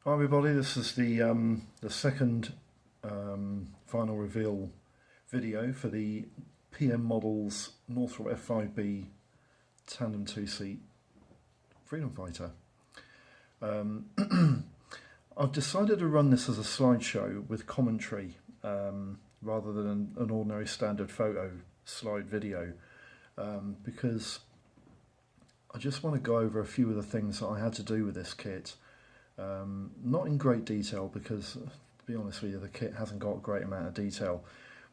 Hi everybody, this is the second final reveal video for the PM Models Northrop F5B tandem two-seat Freedom Fighter. I've decided to run this as a slideshow with commentary rather than an ordinary standard photo slide video because I just want to go over a few of the things that I had to do with this kit. Not in great detail because, to be honest with you, the kit hasn't got a great amount of detail.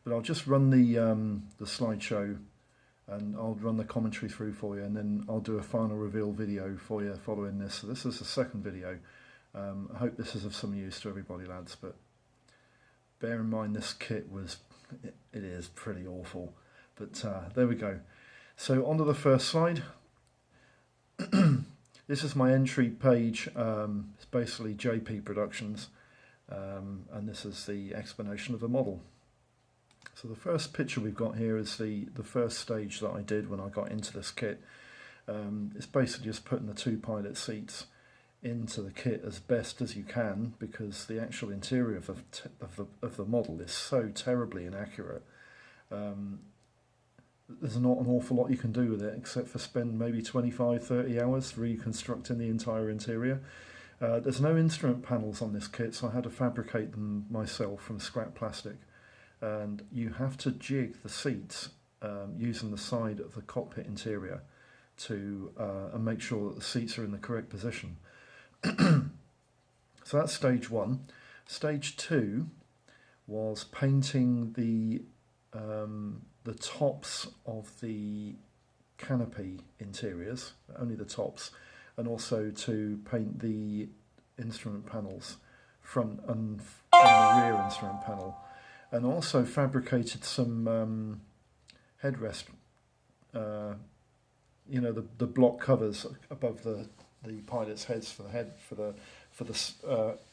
But I'll just run the slideshow and I'll run the commentary through for you, and then I'll do a final reveal video for you following this. So this is the second video. I hope this is of some use to everybody, lads. But bear in mind this kit it is pretty awful. But there we go. So onto the first slide. This is my entry page. It's basically JP Productions, and this is the explanation of the model. So the first picture we've got here is the first stage that I did when I got into this kit. It's basically just putting the two pilot seats into the kit as best as you can, because the actual interior of the model is so terribly inaccurate. There's not an awful lot you can do with it except for spend maybe 25-30 hours reconstructing the entire interior. There's no instrument panels on this kit, so I had to fabricate them myself from scrap plastic, and you have to jig the seats using the side of the cockpit interior to and make sure that the seats are in the correct position. So that's stage one. Stage two was painting the tops of the canopy interiors, only the tops, and also to paint the instrument panels, front and the rear instrument panel, and also fabricated some headrest, the block covers above the pilots' heads for the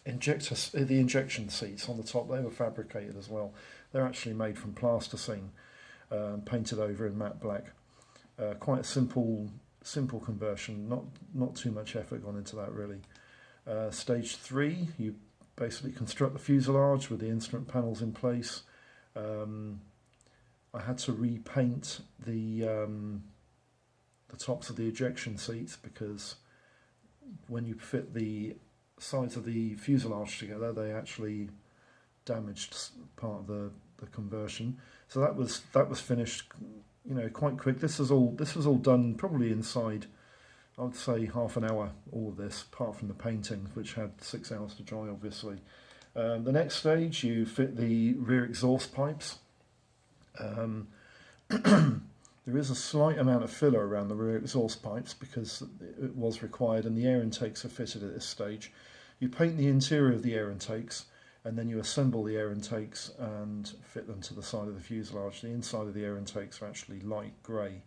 injection seats on the top. They were fabricated as well. They're actually made from plasticine, painted over in matte black. Quite a simple conversion, not too much effort gone into that really. Stage three, you basically construct the fuselage with the instrument panels in place. I had to repaint the tops of the ejection seats, because when you fit the sides of the fuselage together, they actually damaged part of the conversion. So that was finished, quite quick. This was all done probably inside, I would say, half an hour. All of this, apart from the painting, which had 6 hours to dry, obviously. The next stage, you fit the rear exhaust pipes. There is a slight amount of filler around the rear exhaust pipes because it was required, and the air intakes are fitted at this stage. You paint the interior of the air intakes, and then you assemble the air intakes and fit them to the side of the fuselage. The inside of the air intakes are actually light grey.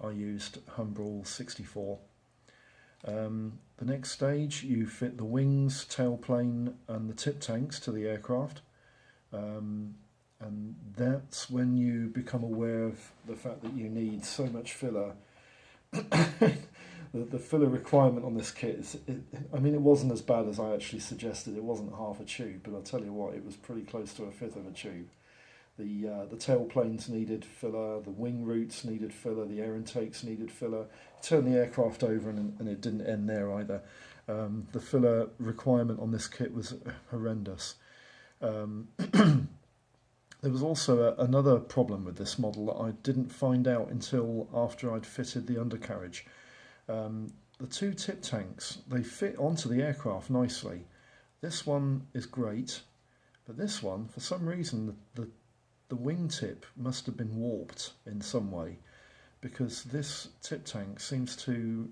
I used Humbrol 64. The next stage, you fit the wings, tailplane and the tip tanks to the aircraft. And that's when you become aware of the fact that you need so much filler. The filler requirement on this kit it wasn't as bad as I actually suggested. It wasn't half a tube, but I'll tell you what, it was pretty close to a fifth of a tube. The tailplanes needed filler, the wing roots needed filler, the air intakes needed filler. Turn the aircraft over and it didn't end there either. The filler requirement on this kit was horrendous. There was also another problem with this model that I didn't find out until after I'd fitted the undercarriage. The two tip tanks, they fit onto the aircraft nicely. This one is great, but this one, for some reason, the wing tip must have been warped in some way, because this tip tank seems to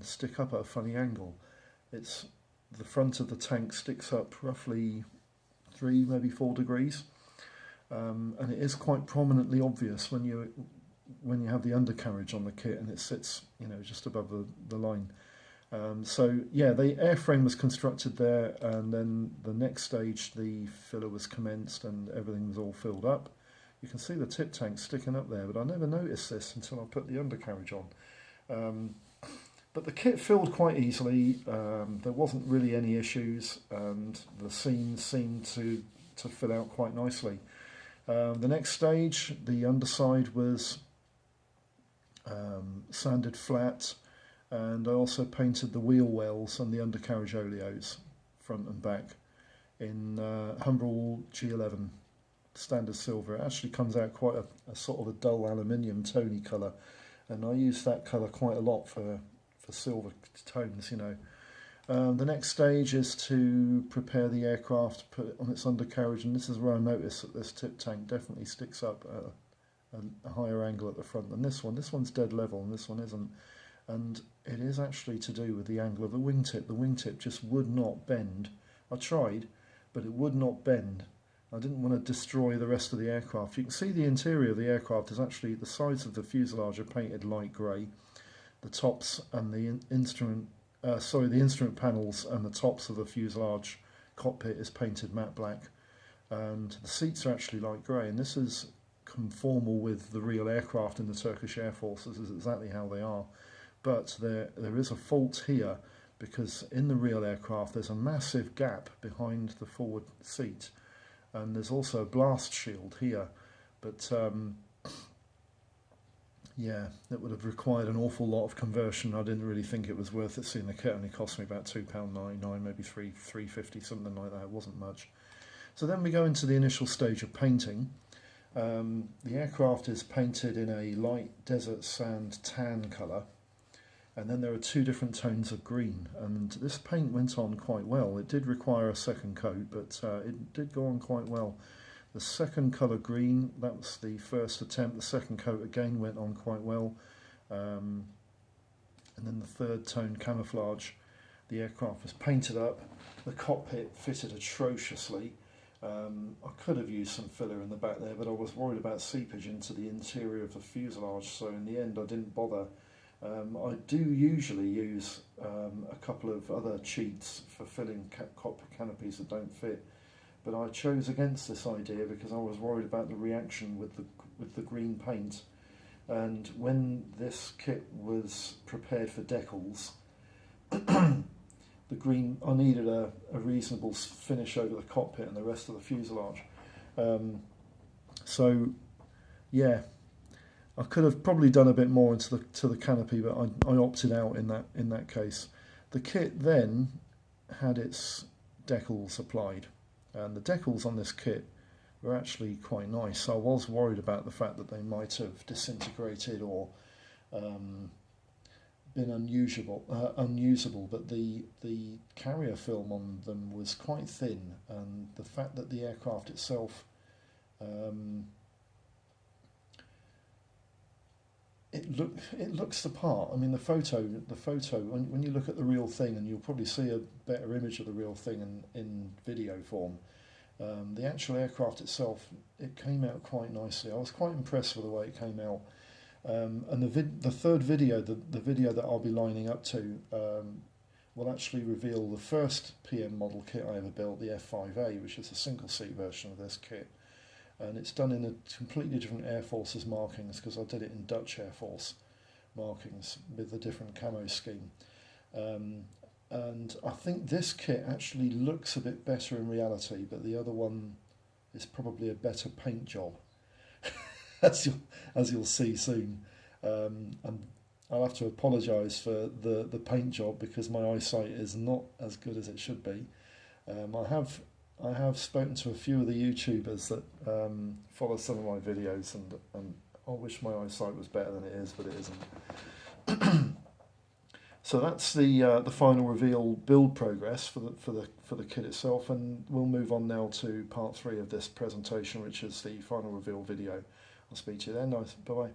stick up at a funny angle. The front of the tank sticks up roughly 3, maybe 4 degrees. And it is quite prominently obvious when you have the undercarriage on the kit and it sits, just above the line. So yeah, the airframe was constructed there, and then the next stage, the filler was commenced and everything was all filled up. You can see the tip tank sticking up there, but I never noticed this until I put the undercarriage on. But the kit filled quite easily. There wasn't really any issues, and the seams seemed to fill out quite nicely. The next stage, the underside was sanded flat, and I also painted the wheel wells and the undercarriage oleos, front and back, in Humbrol G11 standard silver. It actually comes out quite a sort of a dull aluminium tony colour, and I use that colour quite a lot for silver tones, you know. The next stage is to prepare the aircraft, put it on its undercarriage, and this is where I notice that this tip tank definitely sticks up at a higher angle at the front than this one. This one's dead level and this one isn't, and it is actually to do with the angle of the wingtip. The wingtip just would not bend. I tried, but it would not bend. I didn't want to destroy the rest of the aircraft. You can see the interior of the aircraft is actually, the sides of the fuselage are painted light grey. The tops and the instrument panels and the tops of the fuselage cockpit is painted matte black, and the seats are actually light grey, and this is conformal with the real aircraft in the Turkish Air Force. This is exactly how they are, but there is a fault here, because in the real aircraft there's a massive gap behind the forward seat, and there's also a blast shield here, but yeah, it would have required an awful lot of conversion. I didn't really think it was worth it, seeing the kit only cost me about £2.99, maybe £3.50, something like that. It wasn't much. So then we go into the initial stage of painting. The aircraft is painted in a light desert sand tan colour, and then there are two different tones of green, and this paint went on quite well. It did require a second coat, but it did go on quite well. The second colour green, that was the first attempt. The second coat again went on quite well. And then the third tone camouflage. The aircraft was painted up. The cockpit fitted atrociously. I could have used some filler in the back there, but I was worried about seepage into the interior of the fuselage, so in the end I didn't bother. I do usually use a couple of other cheats for filling cockpit canopies that don't fit, but I chose against this idea because I was worried about the reaction with the green paint. And when this kit was prepared for decals, the green, I needed a reasonable finish over the cockpit and the rest of the fuselage. So yeah, I could have probably done a bit more into the canopy, but I opted out in that case. The kit then had its decals applied, and the decals on this kit were actually quite nice. I was worried about the fact that they might have disintegrated or been unusable, but the carrier film on them was quite thin, and the fact that the aircraft itself it looks the part. I mean, the photo when you look at the real thing, and you'll probably see a better image of the real thing in video form. The actual aircraft itself, it came out quite nicely. I was quite impressed with the way it came out. And the third video, the video that I'll be lining up to, will actually reveal the first PM model kit I ever built, the F5A, which is a single seat version of this kit. And it's done in a completely different Air Force's markings, because I did it in Dutch Air Force markings with a different camo scheme. And I think this kit actually looks a bit better in reality, but the other one is probably a better paint job, as you'll see soon. And I'll have to apologise for the paint job, because my eyesight is not as good as it should be. I have spoken to a few of the YouTubers that follow some of my videos, and I wish my eyesight was better than it is, but it isn't. So that's the final reveal build progress for the kit itself, and we'll move on now to part 3 of this presentation, which is the final reveal video. I'll speak to you then. Bye bye.